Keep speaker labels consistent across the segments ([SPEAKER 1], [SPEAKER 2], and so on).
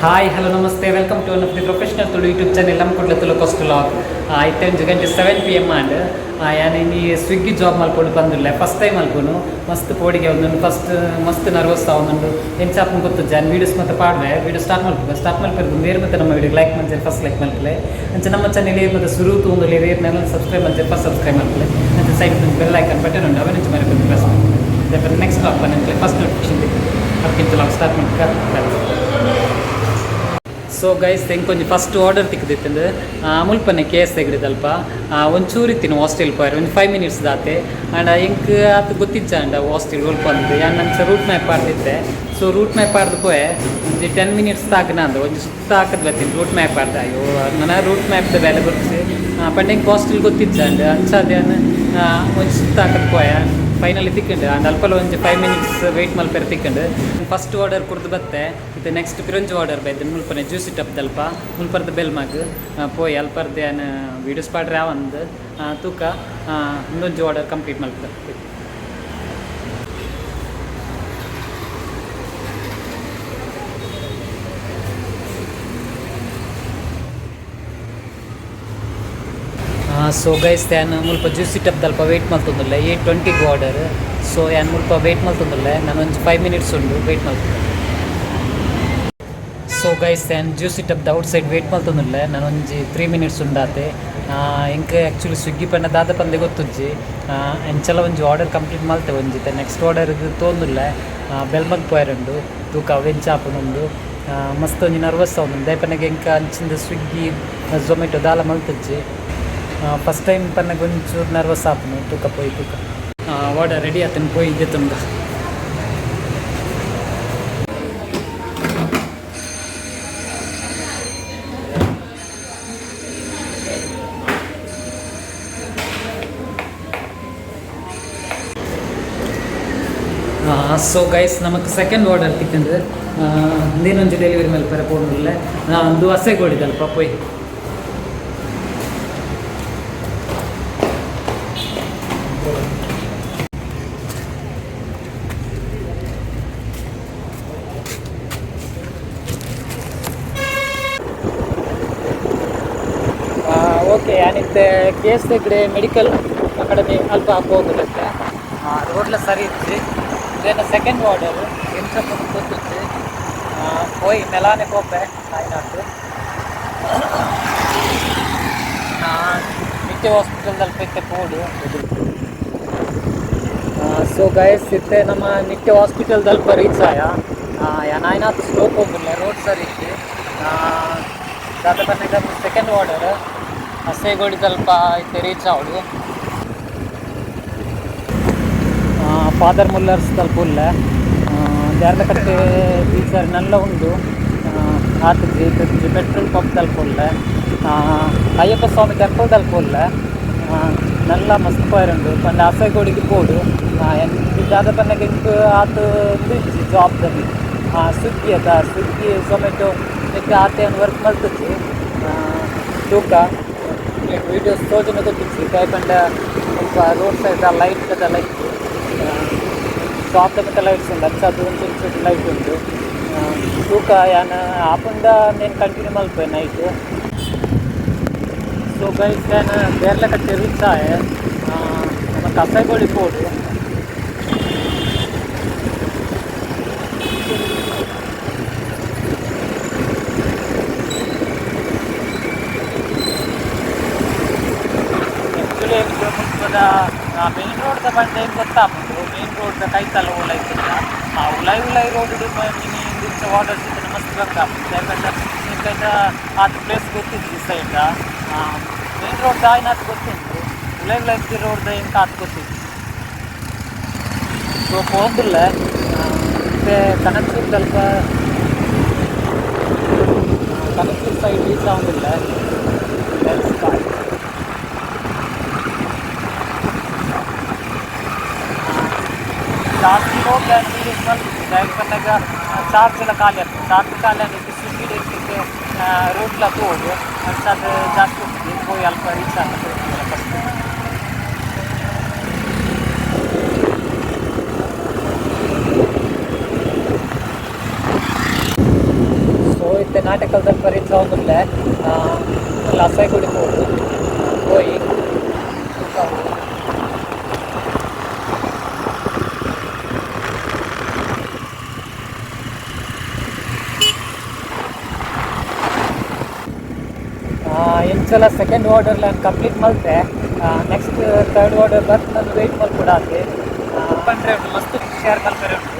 [SPEAKER 1] Hi hello ನಮಸ್ತೆ welcome to one of the professional Tulu YouTube channel ನಮ್ಮ Kodla Tulu coast log ಆಯ್ತು ಒಂದು ಗಂಟೆ 7 PM ಆಂಡ್ ಯಾನು ನೀ ಸ್ವಿಗ್ಗಿ ಜಾಬ್ ಮಲ್ಕೊಂಡು ಬಂದಿಲ್ಲ ಫಸ್ಟ್ ಟೈಮ್ ಮಲ್ಕೊಂಡು ಮಸ್ತ್ ಪೋಡಿಗೆ ಒಂದೊಂದು ಫಸ್ಟ್ ಮಸ್ತ್ ನರ್ವಸ್ ಒಂದೊಂದು ಎಂಚಾಪನ್ ಗೊತ್ತು ಜಾನ್ ವೀಡಿಯೋಸ್ ಮತ್ತೆ ಪಾಡ್ವೆ ವೀಡಿಯೋ ಸ್ಟಾರ್ಟ್ ಮಲ್ಪಿರೋದು ಬೇರೆ ಮತ್ತೆ ನಮ್ಮ ವಿಡಿಯೋ ಲೈಕ್ ಮಾಡ್ತಾರೆ ಫಸ್ಟ್ ಲೈಕ್ ಮಾಡ್ತಾರೆ ಅಂಚೆ ನಮ್ಮ ಚಾನೆಲ್ ಮತ್ತೆ ಶುರು ಒಂದು ಲೇರ್ನೆಲ್ಲ ಸಬ್ಸ್ಕ್ರೈಬ್ ಮಾಡ್ತಾರೆ ಫಸ್ಟ್ ಸಬ್ಸ್ಕ್ರೈಬ್ ಮಾಡ್ತಾರೆ ಅಂಚೆ ಸೈಡ್ ಬೆಲ್ ಐಕನ್ ಬಟನ್ ಉಂಟು ಅವನಿಂಚು ಮನೆ ಬಂದು ಪ್ರೆಸ್ ಮಾಡ್ತಾರೆ ನೆಕ್ಸ್ಟ್ ಲಾಗ್ ಬಂದಂತೆ ಫಸ್ಟ್ ನೋಟಿಫಿಕೇಶನ್ ಅದಕ್ಕಿಂತ ಲಾಗ್ ಸ್ಟಾರ್ಟ್ ಮಾಡ್ತಾರೆ. ಸೊ ಗೈಸ್ ತೆಂಕೊಂಜಿ ಫಸ್ಟ್ ಆರ್ಡರ್ ತಿಕ್ಕದಿತ್ತಂದು ಮುಲ್ಪನೆ ಕೇಸ್ ತೆಗೆದಿದ್ದಲ್ಪ ಒಂಚೂರು ಇತ್ತಿನ ಹಾಸ್ಟೆಲ್ ಪೋಯರ್ ಒಂದು 5 minutes ದಾತೆ ಆ್ಯಂಡ್ ಎಂಕ್ ಅದು ಗೊತ್ತಿಜ್ಜಂಡ ಹಾಸ್ಟೆಲ್ ಉಳ್ಪಂದು ಯಾನ್ ನಂಗೆ ರೂಟ್ ಮ್ಯಾಪ್ ಆಡ್ತಿದ್ದೆ ಸೊ ರೂಟ್ ಮ್ಯಾಪ್ ಆಡ್ದು ಪೋಯೆ ಒಂದು 10 minutes ತಾಕನ ಅಂದು ಒಂದು ಸುತ್ತ ಹಾಕದ್ ಬರ್ತೀನಿ ರೂಟ್ ಮ್ಯಾಪ್ ಆಡ್ದೆ ಅಯ್ಯೋ ನನ್ನ ರೂಟ್ ಮ್ಯಾಪ್ದ ಬೆಲೆ ಗೊತ್ತಿಸಿ ಪಂಡ ಎಂಕ್ ಹಾಸ್ಟೆಲ್ ಗೊತ್ತಿಜ್ಜಂಡ ಅಂಚಾದ್ಯಾನು ಒಂದು ಸುತ್ತ ಹಾಕದ್ ಪೋಯ ಫೈನಲಿ ತಿಕ್ಕೊಂಡು ಆ್ಯಂಡ್ ಅಲ್ಪಲ್ಲ ಒಂದು 5 minutes ವೆಯ್ಟ್ ಮಲ್ಪೇರ ತಿಕ್ಕೊಂಡು ಫಸ್ಟ್ ಆರ್ಡರ್ ಕುಡ್ದು ಬತ್ತೆ ಇದು ನೆಕ್ಸ್ಟ್ ಪಿರಂಜು ಆರ್ಡರ್ ಬೈದು ಮುಲ್ಪನೆ ಜ್ಯೂಸ್ ಇಟ್ಟಪ್ದಲ್ಪ ಮುಲ್ಪರ್ದು ಬೆಲ್ ಮಾಗ್ ಪೋಯ್ ಅಲ್ಪರ್ದು ಏನು ವೀಡಿಯೋಸ್ ಪಾಡ್ರೆ ಒಂದು ತೂಕ ಇನ್ನೊಂದು ಆರ್ಡರ್ ಕಂಪ್ಲೀಟ್ ಮಲ್ಪದ. ಸೊ ಗೈಸ್ ಯಾನು ಮುಲ್ಪ ಜ್ಯೂಸ್ ಇಟ್ಟಪ್ದಲ್ಪ ವೆಯ್ಟ್ ಮಲ್ತೊಂದಿಲ್ಲ 8:20 ಆರ್ಡರ್ ಸೊ ಯಾನು ಮುಲ್ಪ ವೆಯ್ಟ್ ಮಲ್ತೊಂದಿಲ್ಲ ನಾನು ಒಂದು 5 minutes ಉಂಡು ವೆಯ್ಟ್ ಮಲ್ತೊಂದು. ಸೊ ಗೈಸ್ ಯಾನು ಜ್ಯೂಸ್ ಇಟ್ಟಪ್ದ ಔಟ್ ಸೈಡ್ ವೆಯ್ಟ್ ಮಲ್ತೊಂದಿಲ್ಲ ನಾನು ಒಂದು 3 minutes ಉಂಡಾತೆ ಇಂಕ ಆ್ಯಕ್ಚುಲಿ ಸ್ವಿಗ್ಗಿ ಪಂಡ ದಾದ ಪಂದೆ ಗೊತ್ತುಜ್ಜಿ ಎಂಚಲ ಒಂಜಿ ಆರ್ಡರ್ ಕಂಪ್ಲೀಟ್ ಮಲ್ತೆ ಒಂಜಿತ್ತೆ ನೆಕ್ಸ್ಟ್ ಆರ್ಡರ್ ತೊಂದಿಲ್ಲ ಬೆಲ್ ಮಗ್ ಪೋಯರುಂಡು ತೂಕ ವೆಂಚಾಪನುಂಡು ಮಸ್ತ್ ಒಂಜಿ ನರ್ವಸ್ ಅವನು ದಯಪನೆಗೆ ಇಂಕ ಅಂಚಿಂದ ಸ್ವಿಗ್ಗಿ ಝೊಮ್ಯಾಟೊ ದಾಲ ಮಲ್ತಜ್ಜಿ ಫಸ್ಟ್ ಟೈಮ್ ಪನ್ನಗೆ ಒಂಚೂರು ನರ್ವಸ್ ಆಪನು ತೂಕ ಪೋಯಿ ತೂಕ ಆರ್ಡರ್ ರೆಡಿ ಆತನು ಪೋಯಿ ಇದ್ದೆ ತುಂಗ. ಸೊ ಗೈಸ್ ನಮಗೆ ಸೆಕೆಂಡ್ ಆರ್ಡರ್ ತಿಕ್ಕಂದ್ರೆ ಇಂದೇನೊಂದು ಡೆಲಿವರಿ ಮೇಲೆ ಪರ ಪೋಡಿಲ್ಲ ಒಂದು ಹಸೆ ಕೊಡಿದಲ್ಪ ಪೋಯ್ ಓಕೆ ಯಾನಿದ್ದೆ ಕೇಸ್ ತೆಗಡೆ ಮೆಡಿಕಲ್ ಅಕಾಡೆಮಿ ಅಲ್ಪ ಹೋಗುತ್ತೆ ರೋಡ್ಲ ಸರಿ ಇತ್ತು ಇದೇನು ಸೆಕೆಂಡ್ ಆರ್ಡರು ಎಂಚಪ್ಪ ಗೊತ್ತಿತ್ತು ಹೋಯ್ ನೆಲಾನೆ ಕೋಪೆ ಆಯ್ನಾತು ನಿತ್ಯ ಹಾಸ್ಪಿಟಲ್ದಲ್ಲಿ ಇತ್ತೆ ಪೋಡು. ಸೊ ಗೈಸ್ ಇತ್ತೆ ನಮ್ಮ ನಿತ್ಯ ಹಾಸ್ಪಿಟಲ್ದಲ್ಲಿ ರೀಚ್ ಆಯ ಏನಾಯ್ನಾತು ಸ್ಲೋಪ್ ಹೋಗಿಲ್ಲ ರೋಡ್ ಸರಿ ಇತ್ತು ದಾದ ಬಂದಾಗ ಸೆಕೆಂಡ್ ಆರ್ಡರ್ ಹಸೆಗೋಡಿ ಸ್ವಲ್ಪ ಇತ್ತೆ ರೀಚ್ ಅವಳು ಫಾದರ್ ಮುಲ್ಲರ್ಸ್ ತಲುಪುಲ್ಲ ಜಾರದ ಕಟ್ಟೆ ಬೀಚರ್ ನಲ್ಲ ಉಂಡು ಆತಜ್ಜಿ ಪೆಟ್ರೋಲ್ ಪಂಪ್ ತಲುಪುಲ್ಲ ಅಯ್ಯಪ್ಪ ಸ್ವಾಮಿ ಟೆಂಪಲ್ ತಲುಪುಲ್ಲ ನಲ್ಲ ಮಸ್ತ್ ಪೋಯರುಂಡು ಪಂಡ ಹಸೆಗೋಡಿಗೆ ಪೋಡು ಜಾದ ಪನ್ನಗೆ ಇಂಕು ಆತು ಇಜ್ಜಿ ಜಾಬ್ದಲ್ಲಿ ಸ್ವಿಗ್ಗಿ ಸ್ವಿಗ್ಗಿ ಝೊಮ್ಯಾಟೊ ಇದಕ್ಕೆ ಆತೇನು ವರ್ಕ್ ಮಲ್ತಜ್ಜಿ ತೂಕ ವೀಡಿಯೋಸ್ ತೋಜನೆ ಗೊತ್ತಿಜ್ಜಿ ಕಾಯ್ಪಂಡ ಸ್ವಲ್ಪ ರೋಡ್ ಸೈಡ್ ಲೈಟ್ ಇತ್ತು ಶಾಪ್ ಮತ್ತೆ ಲೈಟ್ಸ್ ಉಂಟು ಹಚ್ಚದು ಒಂದು ಲೈಟ್ ಉಂಟು ತೂಕ ಯಾನು ಆಪುಂಡ నేను ಕಂಟಿನ್ಯೂ ಮಲ್ಪೆ ನೈಟು. ಸೊ ಗೈಸ್ ಯಾನು ಬೇರ್ಲೆ ಕಟ್ಟೆ ರೀಚ್ ಆಯೆ ನಮ್ಮ ಕಸೈಗೋಡಿ ಪೋಡು ಮೇನ್ ರೋಡ್ದ ಬಂಡೆ ಗೊತ್ತಾಗ್ಬೋದು ಮೇನ್ ರೋಡ್ದ ಕೈತಲ್ಲ ಉಲಾಯ್ತಿಲ್ಲ ಉಲಾಯ್ ರೋಡ್ ಮಿನಿ ಇಂಚ ವಾಟರ್ ಸಿಗ್ತದೆ ಮಸ್ತ್ ಗೊತ್ತಾಗ್ಬೋದು ಯಾಕಂದ್ರೆ ನಿಂಕೈತ ಆತ ಪ್ಲೇಸ್ ಗೊತ್ತಿತ್ತು ಈ ಸೈಡ್ ಮೇನ್ ರೋಡ್ದ ಆಯ್ನಾತ್ ಗೊತ್ತಿತ್ತು ಉಲಾಯ್ ರೋಡ್ದ ಇಂಕ ಆತ ಗೊತ್ತಿತ್ತು. ಸೊ ಹೋಗಿಲ್ಲ ಮತ್ತೆ ಕನಕಪುರ ಸ್ವಲ್ಪ ಕನಕಪುರ ಸೈಡ್ ರೀಚ್ ಆಗೋದಿಲ್ಲ ಜಾಸ್ತಿ ಹೋಗಿ ವೀಡಿಯೋಸ್ ಮಲ್ತಿದ್ದೆ ಯಾಕೆ ಬಂದಾಗ ಚಾರ್ಜ್ ಎಲ್ಲ ಖಾಲಿ ಆಗ್ತದೆ ಚಾರ್ಜ್ ಖಾಲಿ ಆಗಲಿಕ್ಕೆ ಸ್ವಿಗ್ಗಿ ಇರಲಿಕ್ಕೆ ರೂಟ್ಲ ಹೋಗಿ ಅದು ಜಾಸ್ತಿ ಹೋಗ್ತದೆ ಹೋಗಿ ಅಲ್ಪ ರೀಚ್ ಆಗ್ತದೆ ಫಸ್ಟ್. ಕಾಟಕಲ್ದಲ್ಲಿ ರೀಚ್ ಆಗೋದಿಲ್ಲ ಲಸಾಯಿಗುಡಿ ಹೋಗಿ ಇಂಚಲ ಸೆಕೆಂಡ್ ಆರ್ಡರ್ ನಾನು ಕಂಪ್ಲೀಟ್ ಮಲ್ತೆ ನೆಕ್ಸ್ಟ್ ಥರ್ಡ್ ಆರ್ಡರ್ ಬರ್ತು ನಾನು ವೆಯ್ಟ್ ಮಾಡಿ ಕೂಡ ಆಗಿ ಬಂದರೆ ಉಂಟು ಮಸ್ತ್ ಶೇರ್ ಕಲ್ಪರೆ ಉಂಟು.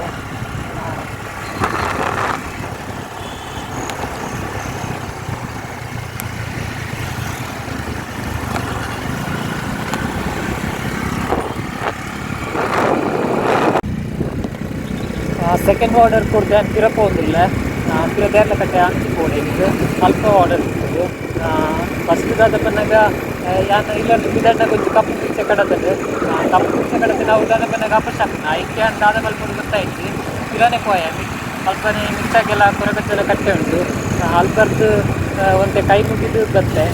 [SPEAKER 1] ಸೆಕೆಂಡ್ ಆರ್ಡರ್ ಕೊಡ್ದೆ ಅಂತ ತಿರಪೋದಿಲ್ಲ ತಿರದೇರ್ಲ ಕಟ್ಟೆ ಅಂಚಿ ಕೊಡಿ ಅಲ್ಪ ಆರ್ಡರ್ ಇರ್ತದೆ. ಫಸ್ಟ್ ದಾದ ಬನ್ನಾಗ ಯಾನು ಇಲ್ಲೊಂದು ಬಿದಣ್ಣಗೆ ಒಂದು ಕಪ್ಪು ಪಿಚ್ಚೆ ಕಡತದೆ ಕಪ್ಪು ಪಿಚ್ಚೆ ಕಡತೆ ನಾವು ದಾದ ಬನ್ನಾಗ ಅಪಶಕ್ನ ಐಕ್ಯ ಅಂತ ಆದ ಮಲ್ಪದು ಗೊತ್ತಾಯ್ತು ಕಿರಾನೆ ಪೋಯ ಅಲ್ಪನೇ ಮಿಕ್ಸಾಗೆಲ್ಲ ಕೊರಗಜ್ಜೆಲ್ಲ ಕಟ್ಟೆ ಉಂಟು ಅಲ್ಪರ್ದು ಒಂದೇ ಕೈ ಮುಗಿದು ಬತ್ತೆ.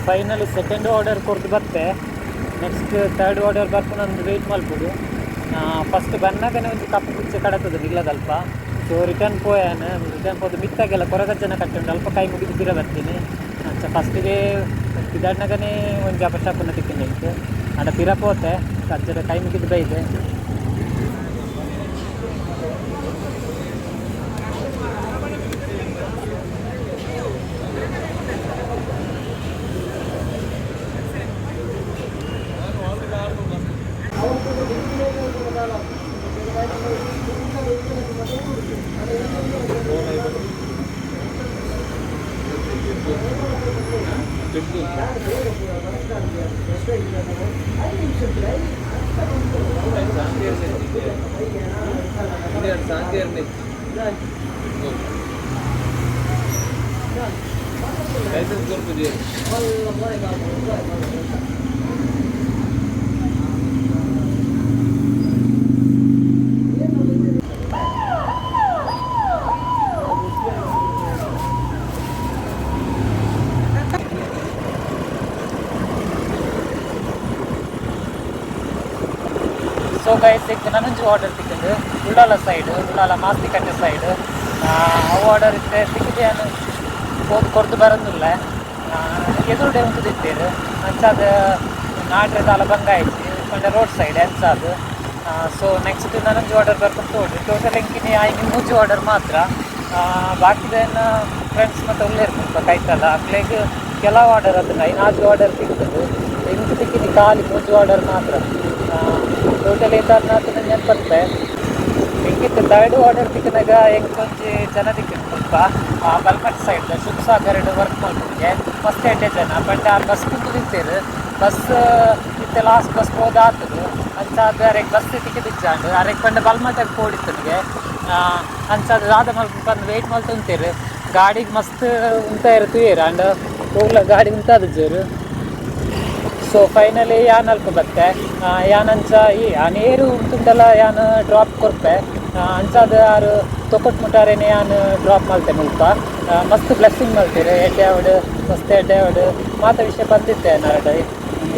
[SPEAKER 1] ಫೈನಲಿ ಸೆಕೆಂಡ್ ಆರ್ಡರ್ ಕೊಡ್ದು ಬತ್ತೆ ನೆಕ್ಸ್ಟ್ ಥರ್ಡ್ ಆರ್ಡರ್ ಬರ್ಕೊಂಡು ಒಂದು ವೆಯ್ಟ್ ಮಾಡ್ಬೋದು. ಫಸ್ಟ್ ಬಂದಾಗನೇ ಒಂದು ಕಪ್ಪು ಪಿಚ್ಚೆ ಕಡತದೆ ಇಲ್ಲದಲ್ಪ ಸೊ ರಿಟರ್ನ್ ರಿಟರ್ನ್ ಹೋದ ಮಿತ್ತಾಗೆಲ್ಲ ಕೊರಗಜ್ಜನ ಕಟ್ಟುಂಡು ಅಲ್ಪ ಕೈ ಮುಗಿದು ಬಿರ ಬರ್ತೀನಿ ಫಸ್ಟಿಗೆ ಬಿದಾಡ್ನಾಗನೇ ಒಂದು ಅಪಶಾಪನ ತಿಕ್ಕಿಂಡು ಅಡ ಬಿರ ಪೋತೆ ಕಜ್ಜದ ಕೈ ಮುಗಿದು ಬೈದೆ. ಸೊ ಗೈಸ್ ಈಗ ನಾನೊಂದು ಆರ್ಡರ್ ಸಿಕ್ಕಿದ್ದು ಉಳ್ಳಾಲ ಸೈಡ್ ಉಳ್ಳಾಲ ಮಾಸ್ತಿಕಟ್ಟೆ ಸೈಡ್ ಅವು ಆರ್ಡರ್ ಇತ್ತೆ ಸಿಕ್ಕಿದೆ ಹೋಗಿ ಕೊರ್ದು ಬರೋದಿಲ್ಲ ಎದುರುಡೆ ಉಂಟುದಿದ್ದೇರು ಅಂಚಾದ ನಾಡ್ರೆದಾಲ ಬಂಗಾಯ್ತು ಕೊಂಡ ರೋಡ್ ಸೈಡ್ ಎಂಚಾದು. ಸೊ ನೆಕ್ಸ್ಟ್ ನಾನೊಂದು ಆರ್ಡರ್ ಬರ್ಕೊಂಡು ತೋಡ್ರಿ ಟೋಟಲ್ ಎಂಕಿನಿ ಆಯ್ತು ಮೂಜು ಆರ್ಡರ್ ಮಾತ್ರ ಬಾಕಿದೇನು ಫ್ರೆಂಡ್ಸ್ ಮತ್ತು ಒಳ್ಳೆ ಇರ್ತದೆ ಕೈತಲ್ಲ ಅಕ್ಲೇಗೆ ಕೆಲವು ಆರ್ಡರ್ ಅದನ್ನ ಐನಾಜು ಆರ್ಡರ್ ಸಿಗ್ತದೆ ಇಂಕು ಸಿಕ್ಕಿನಿ ಖಾಲಿ ಮೂಜು ಆರ್ಡರ್ ಮಾತ್ರ ಟೋಟಲ್ ಏತಾದ್ನಾತು ನೆನಪತ್ತೆ ಹೆಂಗಿತ್ತು ಥರ್ಡ್ ಆರ್ಡರ್ ತಿಕ್ಕಿದಾಗ ಹೆಂಗೆ ಕೊಂಚ ಜನ ತಿಕ್ಕಿತ್ತು ಸ್ವಲ್ಪ ಬಲ್ಮಟ್ ಸೈಡ್ ಶುಭಸಾಗರ್ ವರ್ಕ್ ಮಾಡ್ತಿದ್ದೆ ಮಸ್ತ್ ಎಡ್ಡೆ ಜನ ಬಟ್ ಆ ಬಸ್ ಕುಂತು ನಿಂತಿರು ಬಸ್ ಇತ್ತೆ ಲಾಸ್ಟ್ ಬಸ್ ಹೋದಾತದು ಅಂಚಾದ ಅರೆಗೆ ಬಸ್ ತಿಕ್ಕಿದ್ದಿಜ್ಜಾಂಡು ಅರೆಗೆ ಬಂದು ಬಲ್ಮಟಾಗಿ ಕೋಡಿತ್ತು ನನಗೆ ಅಂಚಾದ ರಾಧ ಮಲ್ಕ ಬಂದು ವೆಯ್ಟ್ ಮಾಡ್ತಾ ಉಂತೀರು ಗಾಡಿಗೆ ಮಸ್ತ್ ಉಂಟ ಇರ್ತೀವಿ ಅಂಡ್ ಹೋಗ್ಲ ಗಾಡಿ ಉಂಟಾದ ಜೋರು. ಸೊ ಫೈನಲಿ ಯಾನ್ ಅಲ್ಪ ಬತ್ತೆ ಯಾನ್ ಅಂಚ ಈ ನೇರು ಉಂಟುಂಟಲ್ಲ ಯಾನ್ ಡ್ರಾಪ್ ಕೊರ್ಪೆ ಅಂಚಾದ ಯಾರು ತೊಕೊಟ್ಟು ಮುಟ್ಟಾರೇನೆ ಯಾನ್ ಡ್ರಾಪ್ ಮಾಡ್ತೆ ಮುಲ್ಪ ಮಸ್ತ್ ಬ್ಲೆಸ್ಸಿಂಗ್ ಮಾಡ್ತೀರಿ ಎಡ್ಡೆ ಅವಡು ಮಸ್ತ್ ಎಡ್ಡೆ ಅವಡು ಮಾತ ವಿಷಯ ಬಂದಿತ್ತೆ ನರಡು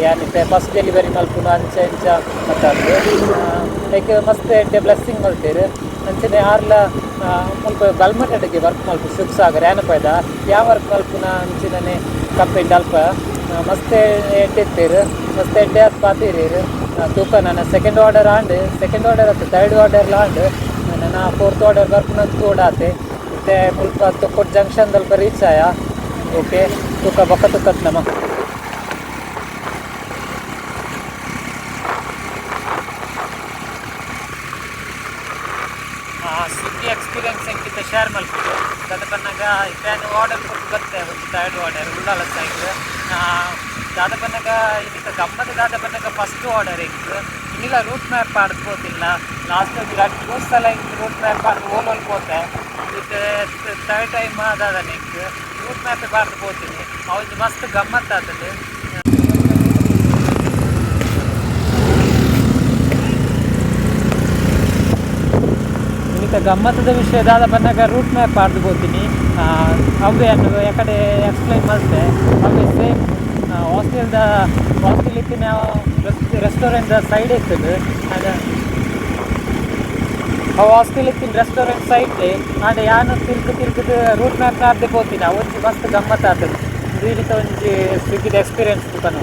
[SPEAKER 1] ಯಾನಿತ್ತೆ ಫಸ್ಟ್ ಡೆಲಿವರಿ ಮಲ್ಪುನು ಅಂಚ ಇಂಚ ಮತ್ತದು ಲೈಕ್ ಮಸ್ತ್ ಎಡ್ಡೆ ಬ್ಲೆಸ್ಸಿಂಗ್ ಮಾಡ್ತೀರಿ ಅಂಚನೆ ಯಾರ್ಲ ಮುಲ್ಪ ಬಲ್ಮಟಡಿಗೆ ವರ್ಕ್ ಮಲ್ಪು ಶುಭಸಾಗರ್ ಏನಪ್ಪ ಯಾವ ವರ್ಕ್ ಮಲ್ಪುನ ಅಂಚಿನೇ ಕಂಪೆಂಡ್ ಅಲ್ಪ ಮಸ್ತ್ ಎಡ್ಡೆ ಇತ್ತೀರು ಮಸ್ತ್ ಎಡ್ಡೆ ಅದು ಪಾತೀರಿ ತೂಕ ನನ್ನ ಸೆಕೆಂಡ್ ಆರ್ಡರ್ ಸೆಕೆಂಡ್ ಆರ್ಡರ್ ಆಯ್ತು ಥರ್ಡ್ ಆರ್ಡರ್ ನನ್ನ ಫೋರ್ತ್ ಆರ್ಡರ್ ಬರ್ಕೊಂಡು ತೋಡಾತೆ ಮತ್ತೆ ಮುಲ್ಪ ತೊಕ್ಕೊಟ್ಟು ಜಂಕ್ಷನ್ ಸ್ವಲ್ಪ ರೀಚ್ ಆಯ ಓಕೆ ತೂಕ ಬೊಕ್ಕ ತುಕ್ಕತ್ ನಮ್ಮ ಸ್ವಿಗ್ಗಿ ಎಕ್ಸ್ಪೀರಿಯನ್ಸ್ ಹೆಂಗಿತ್ತು ಶೇರ್ ಮಲ್ಪುದು ಅದು ಬಂದಾಗ ಇನ್ನು ಆರ್ಡರ್ ಕೊಟ್ಟು ಬರ್ತೇ ಒಂದು ಥರ್ಡ್ ಆರ್ಡರ್ ಉಳ್ಳಾಲ ಸೈಡ್ ದಾದ ಬಂದಾಗ ಇದಕ್ಕೆ ಗಮ್ಮತ್ ದಾದ ಬಂದಾಗ ಫಸ್ಟ್ ಆರ್ಡರ್ ಹೆಂಗೆ ಇನ್ನಿಲ್ಲ ರೂಟ್ ಮ್ಯಾಪ್ ಆಡ್ಬೋದಿಲ್ಲ ಲಾಸ್ಟ್ ಎರಡು ಸಲ ಹಿಂಗೆ ರೂಟ್ ಮ್ಯಾಪ್ ಆಡ್ದು ಓಲ್ ಹೋತೆ ಇದು ಥರ್ಡ್ ಟೈಮ್ ಅದಾದ ಹೆಂಗೆ ರೂಟ್ ಮ್ಯಾಪ್ ಬಾರ್ದು ಹೋಗ್ತೀನಿ ಅವ್ದು ಮಸ್ತ್ ಗಮ್ಮತ್ ಆತದೆ. ಗಮ್ಮತ್ತದ ವಿಷಯ ದಾದ ಬಂದಾಗ ರೂಟ್ ಮ್ಯಾಪ್ ಆಡ್ದು ಹೋಗ್ತೀನಿ ಅವೇ ಯಾಕಡೆ ಎಕ್ಸ್ಪ್ಲೈನ್ ಮಾಡ್ತೆ ಅವೇ ಸೇಮ್ ಹಾಸ್ಟೆಲ್ ಇತ್ತಿನ ರೆಸ್ಟೋರೆಂಟ್ ಸೈಡ್ ಇರ್ತದೆ ಅದು ಅವು ಹಾಸ್ಟೆಲ್ ಇತ್ತಿನ ರೆಸ್ಟೋರೆಂಟ್ ಸೈಡ್ ಆಡ ಯಾನು ತಿರ್ಗದು ರೂಟ್ ಮ್ಯಾಪ್ ಆಡ್ದೆ ಹೋಗ್ತೀನಿ ಒಂಜಿ ಮಸ್ತ್ ಗಮ್ಮತ್ತು ಆಗ್ತದೆ ಈ ರೀತಿ ಒಂಜಿ ಸ್ವಿಗ್ಗಿದ ಎಕ್ಸ್ಪೀರಿಯನ್ಸ್ ತೂಕನು.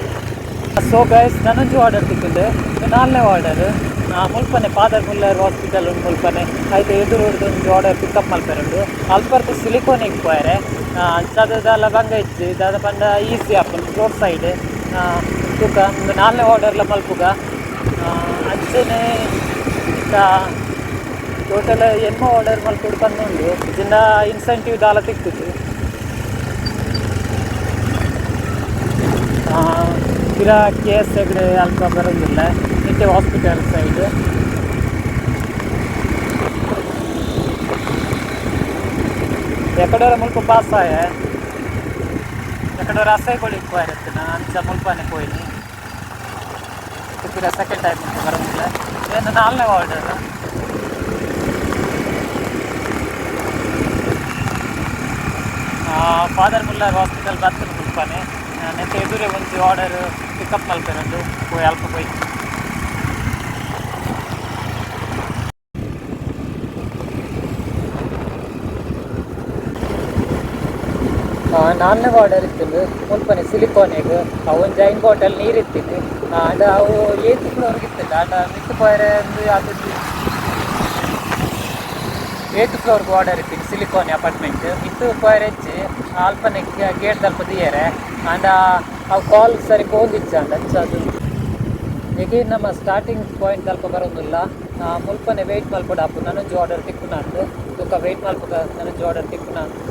[SPEAKER 1] ಸೊ ಗೈಸ್ ನಾನೊಂಜಿ ಆರ್ಡರ್ ತಿಕ್ಕಿದ್ದು 4ನೇ ಆರ್ಡರ್ ಮುಲ್ಪನೆ ಫಾದರ್ ಮುಲ್ಲರ್ ಹಾಸ್ಪಿಟಲ್ ಉಂಡು ಮುಲ್ಪನೆ ಆಯ್ತು ಎದುರು ಒಂದು ಆರ್ಡರ್ ಪಿಕಪ್ ಮಲ್ಪೆರುಂಡು ಅಲ್ಪರ್ದು ಸಿಲಿಕೋನಿಗೆ ಪೋಯರೆ ದಾದ ಬಂಗ ಇಜ್ಜಿ ದಾದ ಪಂಡ ಈಸಿ ಆಪುಂಡು ರೋಡ್ ಸೈಡ್ ತೂಕ ಒಂದು 4ನೇ ಆರ್ಡರ್ಲ ಮಲ್ಪುಗ ಅಂಚೆನೆ ಟೋಟಲ್ ಎನ್ಮೋ ಆರ್ಡರ್ ಮಲ್ಪುಡು ಬಂದುಂಡು ಇದನ್ನ ಇನ್ಸೆಂಟಿವ್ ದಾಲ ತಿಕ್ಕಿತ್ತು ಗಿರ KS ಹೆಗ್ಡೆ ಅಲ್ಪ ಬರೋದಿಲ್ಲ ನಿತ್ಯ ಹಾಸ್ಪಿಟಲ್ ಸೈಡ್ ಎಕಡೋರ ಮುಲ್ಪ ಪಾಸ್ ಆಯ ಎಕಡೋರ ಅಸೈಗಳಿಗೆ ಪೋಯಿರುತ್ತೆ ನಾನು ಅಂಚ ಮುಲ್ಪನೆ ಪೋಯಿನಿ ಗಿರ ಸೆಕೆಂಡ್ ಟೈಮ್ ಬರೋದಿಲ್ಲ ಏನು 4ನೇ ಆರ್ಡರ್ ಫಾದರ್ ಮುಲ್ಲರ್ ಹಾಸ್ಪಿಟಲ್ ಬರ್ತೀನಿ ಮುಲ್ಪನೆ ನೆತ್ತೆ ಎದುರೇ ಒಂದು ಆರ್ಡರ್ ಪಿಕಪ್ ಮಲ್ಪೆರೊಂದು ಪೋಯಿ ಅಲ್ಪ ಪೋಯಿ 4ನೇ ಆರ್ಡರ್ ಇತ್ತು ಮುಲ್ಪನೆ ಸಿಲಿಕೋನೆಗ್ ಒಂದು ಜೈನ್ ಬಾಟಲ್ ನೀರು ಇತ್ತಿದ್ದು ಆಂಡ ಅವು 8th ಫ್ಲೋರ್ಗೆ ಇತ್ತಿಲ್ಲ ಆಂಡ ಮಿತ್ತು ಪೋಯರೆ ಅದು 8th ಫ್ಲೋರ್ಗೆ ಆರ್ಡರ್ ಇತ್ತೀನಿ ಸಿಲಿಕೋನೆ ಅಪಾರ್ಟ್ಮೆಂಟ್ ಮಿತ್ತು ಪೋಯರೆ ಹೆಚ್ಚಿ ಅಲ್ಪನೆ ಗೇಟ್ ತಲ್ಪ ದಿಯರೆ ಆಂಡ ಅವು ಕಾಲ್ ಸರಿ ಹೋಗಿಚ್ಚ ಅಂಡ ಅದು ಈಗ ನಮ್ಮ ಸ್ಟಾರ್ಟಿಂಗ್ ಪಾಯಿಂಟ್ ತಲ್ಪ ಬರೋದಿಲ್ಲ ಮುಲ್ಪನೆ ವೆಯ್ಟ್ ಮಲ್ಪಡ ಆಪು ನನಂಜು ಆರ್ಡರ್ ತಿಕ್ಕುನಾಂದು ತೂಕ ವೆಯ್ಟ್ ಮಲ್ಪಗ ನನಂಜು ಆರ್ಡರ್ ತಿಕ್ಕುನಾಂದು